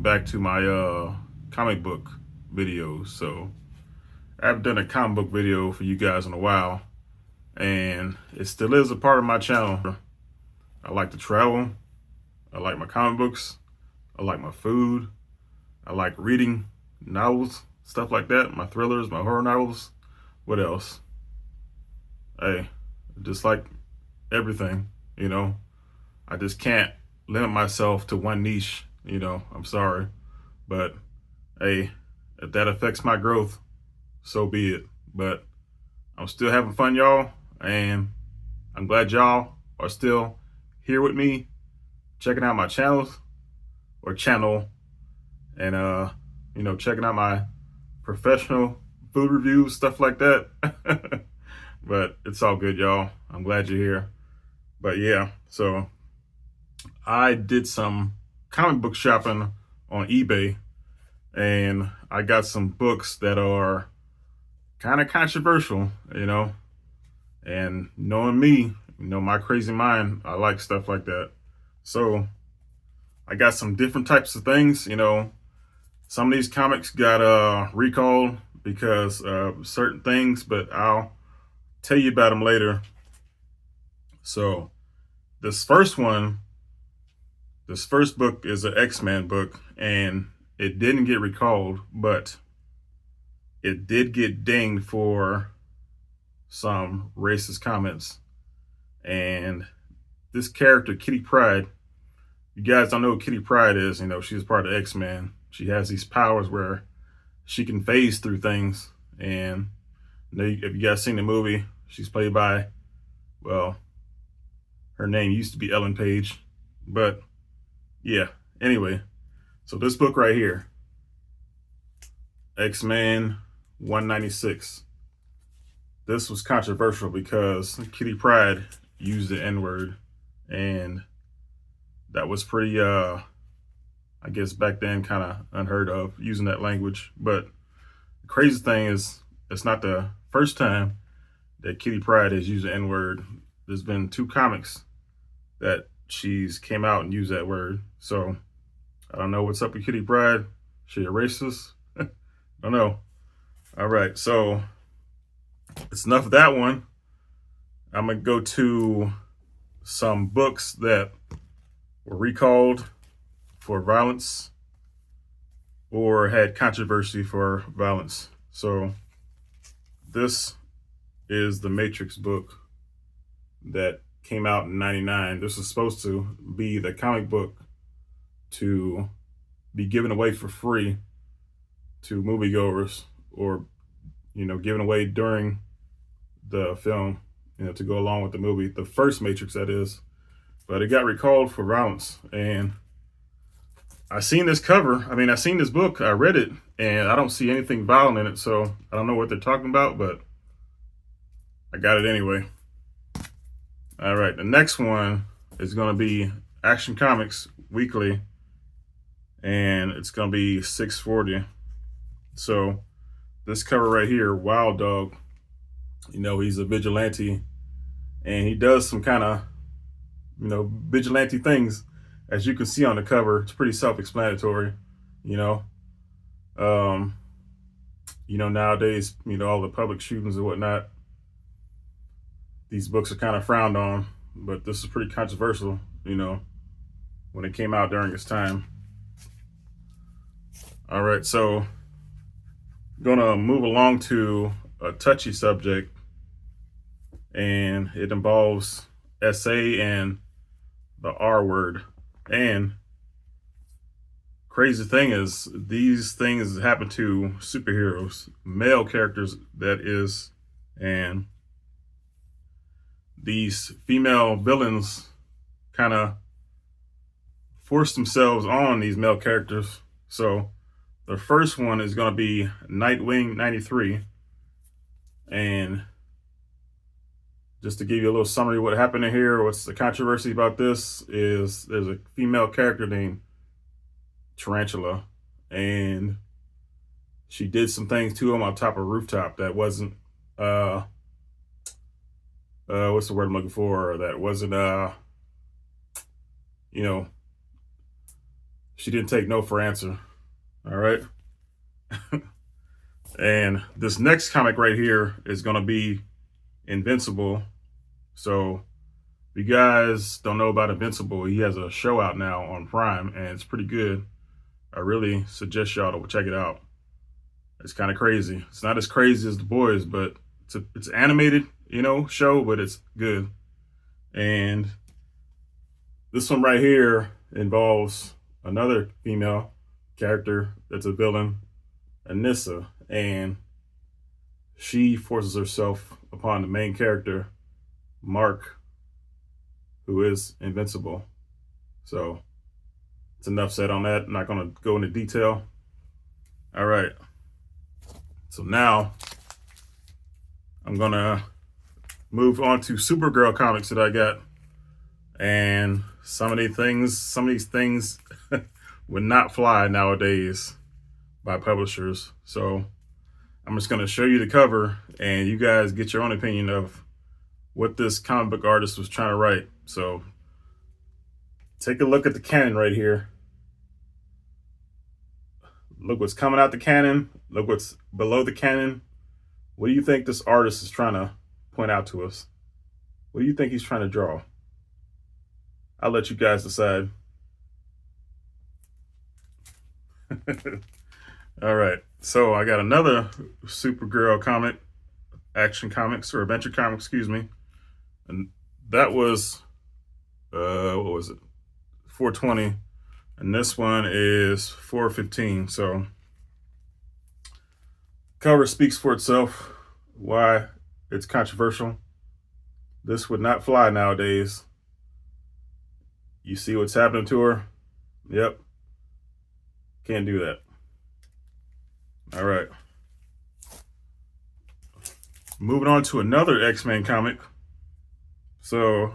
back to my comic book videos. So I haven't done a comic book video for you guys in a while, and it still is a part of my channel. I like to travel. I like my comic books. I like my food. I like reading novels, stuff like that. My thrillers, my horror novels. What else? Hey, just like everything, you know, I just can't limit myself to one niche, I'm sorry. But hey, if that affects my growth, so be it. But I'm still having fun, y'all, and I'm glad y'all are still here with me, checking out my channels or channel, and checking out my professional food reviews, stuff like that. But it's all good, y'all. I'm glad you're here. But yeah, so I did some comic book shopping on eBay, and I got some books that are kind of controversial, and knowing me, my crazy mind, I like stuff like that. So I got some different types of things, some of these comics got recalled because of certain things, but I'll tell you about them later. So this first book is an X-Men book, and it didn't get recalled, but it did get dinged for some racist comments. And this character, Kitty Pryde, you guys don't know what Kitty Pryde is. She's part of X-Men. She has these powers where she can phase through things. And if you guys seen the movie, she's played by, well, her name used to be Ellen Page. But yeah, anyway, so this book right here, X-Men 196. This was controversial because Kitty Pryde used the N-word, and that was pretty, I guess back then, kind of unheard of, using that language. But the crazy thing is, it's not the first time that Kitty Pryde has used the N-word. There's been 2 comics that she's came out and used that word. So I don't know what's up with Kitty Pryde. She a racist? I don't know. All right, so it's enough of that one. I'm gonna go to some books that were recalled for violence or had controversy for violence. So this is the Matrix book that came out in '99. This is supposed to be the comic book to be given away for free to moviegoers, or given away during the film, to go along with the movie, the first Matrix, that is. But it got recalled for violence, and I seen this cover. I seen this book, I read it, and I don't see anything violent in it, so I don't know what they're talking about, but I got it anyway. All right, the next one is going to be Action Comics Weekly, and it's going to be $6.40. So this cover right here, Wild Dog, he's a vigilante, and he does some kind of, vigilante things. As you can see on the cover, it's pretty self-explanatory, nowadays, all the public shootings and whatnot, these books are kind of frowned on, but this is pretty controversial, when it came out during its time. All right, so I'm gonna move along to a touchy subject, and it involves SA and the R word. And crazy thing is, these things happen to superheroes, male characters, that is, and these female villains kind of force themselves on these male characters. So the first one is going to be Nightwing 93. And just to give you a little summary of what happened in here, what's the controversy about this is there's a female character named Tarantula, and she did some things to him on top of a rooftop that wasn't, what's the word I'm looking for? That wasn't, She didn't take no for answer. All right. And this next comic right here is going to be Invincible. So if you guys don't know about Invincible, he has a show out now on Prime, and it's pretty good. I really suggest y'all to check it out. It's kind of crazy. It's not as crazy as The Boys, but it's animated, show, but it's good. And this one right here involves another female character that's a villain, Anissa, and she forces herself upon the main character, Mark, who is invincible. So it's enough said on that. I'm not going to go into detail. All right. So now I'm going to move on to Supergirl comics that I got. And some of these things would not fly nowadays by publishers. So I'm just going to show you the cover and you guys get your own opinion of what this comic book artist was trying to write. So take a look at the cannon right here. Look what's coming out the cannon. Look what's below the cannon. What do you think this artist is trying to point out to us? What do you think he's trying to draw? I'll let you guys decide. All right. So I got another Supergirl comic, Action Comics or Adventure Comics, excuse me. And that was, what was it? 420. And this one is 415. So cover speaks for itself. Why it's controversial. This would not fly nowadays. You see what's happening to her? Yep. Can't do that. All right. Moving on to another X-Men comic. So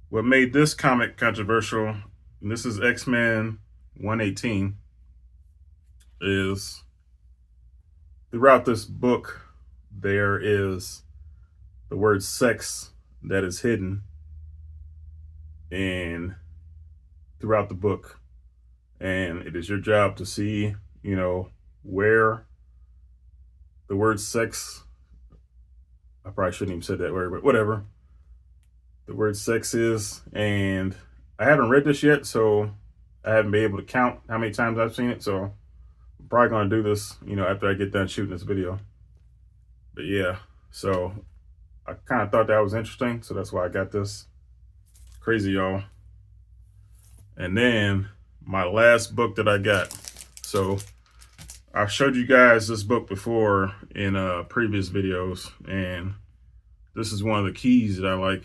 what made this comic controversial, and this is X-Men 118, is throughout this book, there is the word sex that is hidden and throughout the book. And it is your job to see, where the word sex, I probably shouldn't even said that word, but whatever. The word sex is, and I haven't read this yet, so I haven't been able to count how many times I've seen it. So I'm probably going to do this, after I get done shooting this video. But yeah, so I kind of thought that was interesting. So that's why I got this. Crazy, y'all. And then my last book that I got. So I've showed you guys this book before in previous videos, and this is one of the keys that I like.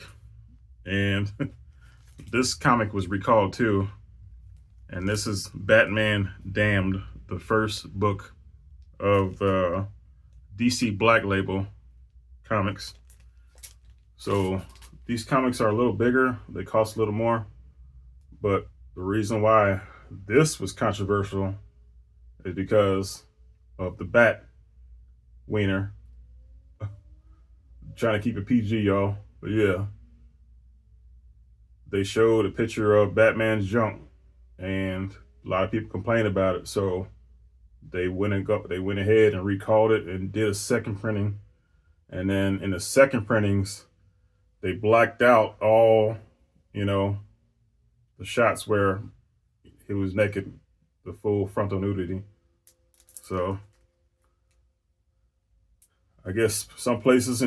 And this comic was recalled too. And this is Batman Damned, the first book of DC Black Label comics. So these comics are a little bigger. They cost a little more. But the reason why this was controversial is because of the Bat wiener. Trying to keep it PG, y'all. But yeah. They showed a picture of Batman's junk, and a lot of people complained about it. So they went ahead and recalled it and did a second printing. And then in the second printings, they blacked out all, the shots where he was naked, the full frontal nudity. So I guess some places,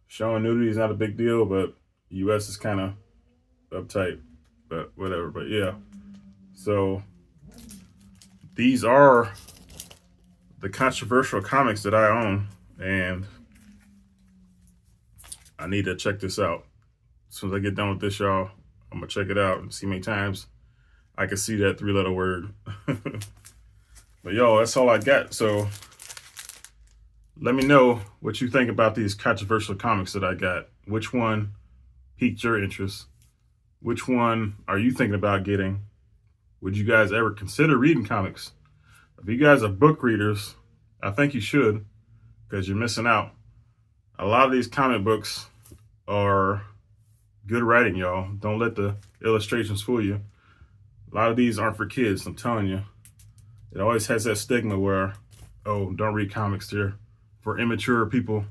showing nudity is not a big deal, but US is kind of uptight, but whatever. But yeah, so these are the controversial comics that I own, and I need to check this out. As soon as I get done with this, y'all, I'm gonna check it out and see how many times I can see that 3-letter word. But y'all, that's all I got. So let me know what you think about these controversial comics that I got. Which one piqued your interest? Which one are you thinking about getting? Would you guys ever consider reading comics? If you guys are book readers, I think you should, because you're missing out. A lot of these comic books are good writing, y'all. Don't let the illustrations fool you. A lot of these aren't for kids, I'm telling you. It always has that stigma where, oh, don't read comics, they're for immature people.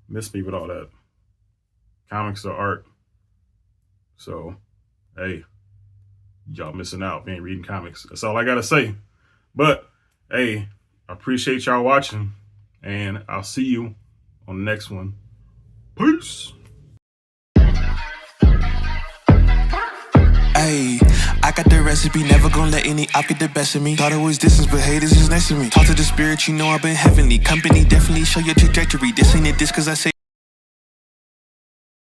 Miss me with all that. Comics are art. So, hey, y'all missing out if you ain't reading comics. That's all I gotta say. But, hey, I appreciate y'all watching, and I'll see you on the next one. Peace. Ayy, I got the recipe, never gonna let any op get the best of me. Thought it was distance, but haters is next to me. Talk to the spirit, you know I've been heavenly. Company definitely show your trajectory. This ain't a diss cause I say